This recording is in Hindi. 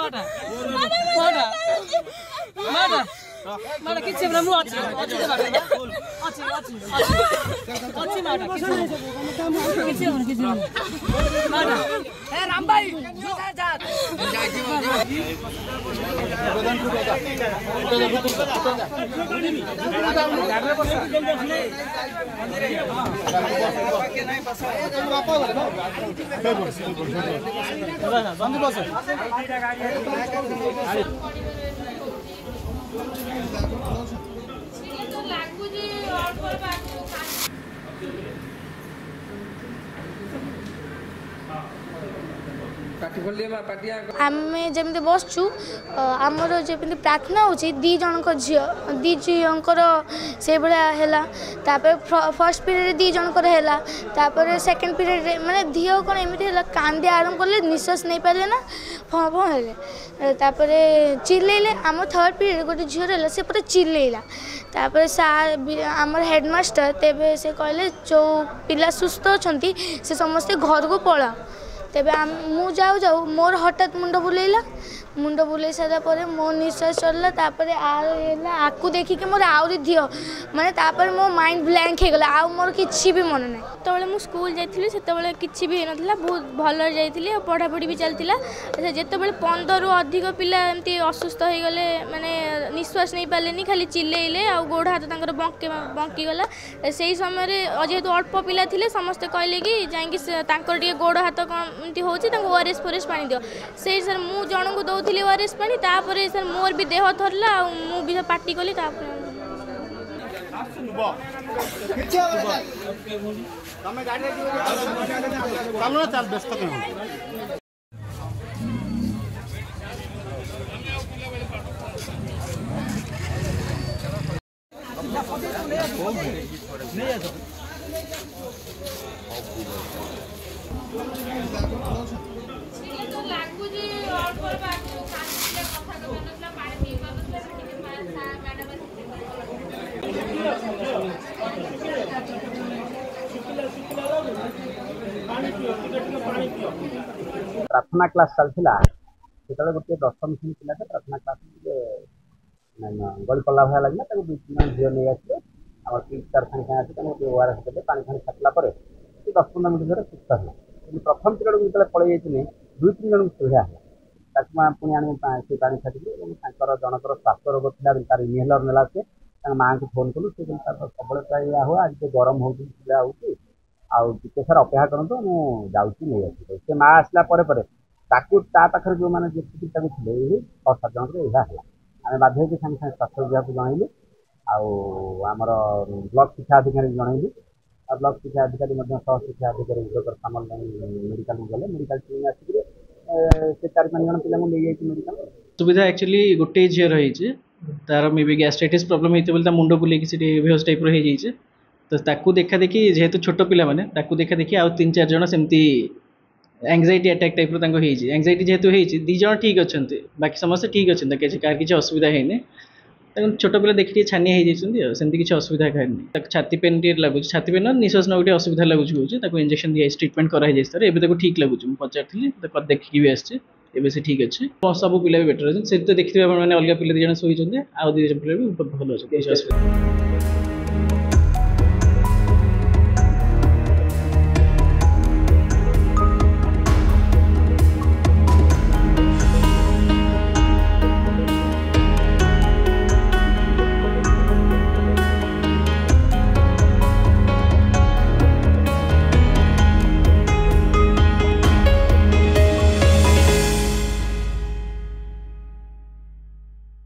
माडा किछि हमरा मु अछि अछि अछि अछि माडा किछि माडा ए राम भाई जा आमे जमी बसचु आमर जमी प्रार्थना हो दी जनक झी झीकर से भाया है फर्स्ट पीरियड दी जनकर है सेकेंड पीरियड माने धी कौन एमती है कांदे आरंभ कले निश्वास नहीं पारे ना फँ फँ है चिल्ले आम थर्ड पीरियड गोटे झीर से पूरा चिल्लेला तापर सार आमर हेडमास्टर तेबे से कहले जो पिला सुस्थ अच्छा से समस्ते घर को पला तेबे मु जाऊ जाऊ मोर हठात मुंड बुले सारापर मो निश्वास चलला तापर आकु देखिक मोर आहरी धी माने तापर मो माइंड ब्लैंक हो गला आ मोर किछि भी मन नहीं तो मु स्कूल जाइଥିଲି सेतबेले किछि भी नथिला बहुत भल जाइଥିଲି पढ़ा पढ़ी भी चलतिला अच्छा जेतबेले 15 रु अधिक पिला एमती असुस्थ हो गले माने निश्वास नहीं पालेनी खाली चिल्लेइले आ गोड़ हाथ तांकर बंकी गला सेही समय रे जेहेतु अल्प पिला थिले समस्त कहले कि जाईकी तांकर टिके गोड़ हाथ एमती होची तांको ओआरएस फोरेस पानी दियो सेही सर मु जण को दउथिली ओआरएस पानी तापर सर मोर भी देह थरला आ मु भी पार्टी कली तापर तमे गाड़ी चलो चल व्यस्त प्रार्थना क्लास चलता जो गोटे 10वीं श्रेणी पिला प्रार्थना क्लास गली पड़ा भाया लगे दुई तीन झील नहीं आसे आम टीचर सागे आसे गोटे ओआरएस देते पानी फानी छाटला 10-15 मिनट धरे सुस्थ है प्रथम पीरियड जो पलि जाइए 2-3 जन सुविधा है पुणी आने से पानी छाटिली जनकर श्वास रोग था तार इनहेलर नेला से माँ को फोन कलु से सब प्राय या हुआ आज गरम हो आगे सर अपेक्षा करूँ मुझे नहीं आस से माँ आसला पाखे जो मैंने जी थे 6-7 जन यहाँ है आम बाध्य होकर सागे सागे स्वास्थ्य विभाग को जनइलु आमर ब्लॉक शिक्षा अधिकारी जनइलु ब्लॉक शिक्षा अधिकारी सह शिक्षा अधिकारी सामल मेडिकल गले मेडिकल टीम आसिक 4-5 जन पिला मेडिकल सुविधा एक्चुअली गोटे झील रही तार मे बी गैस्ट्राइटिस प्रॉब्लम होता मुंड बुलेक बेहोश टाइप रही तो ताकू देखा देखी जेहेतु छोट पिला माने ताकू देखा देखी आउ 3-4 जन सेमती एंग्जाइटी अटैक टाइप एंग्जाइटी जेहेतु दी जन ठीक अच्छा बाकी समस्त ठीक अच्छा कार किसी असुविधा है छोट पिला देखिए छानिया हो सेमती किसी असुविधा है छाती पेन लगुच छाती पेन निश्वास ना गोटे असुविधा लगुच इंजेक्शन दिया ट्रिटमेंट कराई सर एवं ठीक लगुच पचारि देखिकी भी आसे एवं से ठीक अच्छे सब पिला भी बेटर अच्छे से तो देखिए मैंने अलग पिला 2 जन शोचे आउ 2 जन पिला भी भल अच्छे।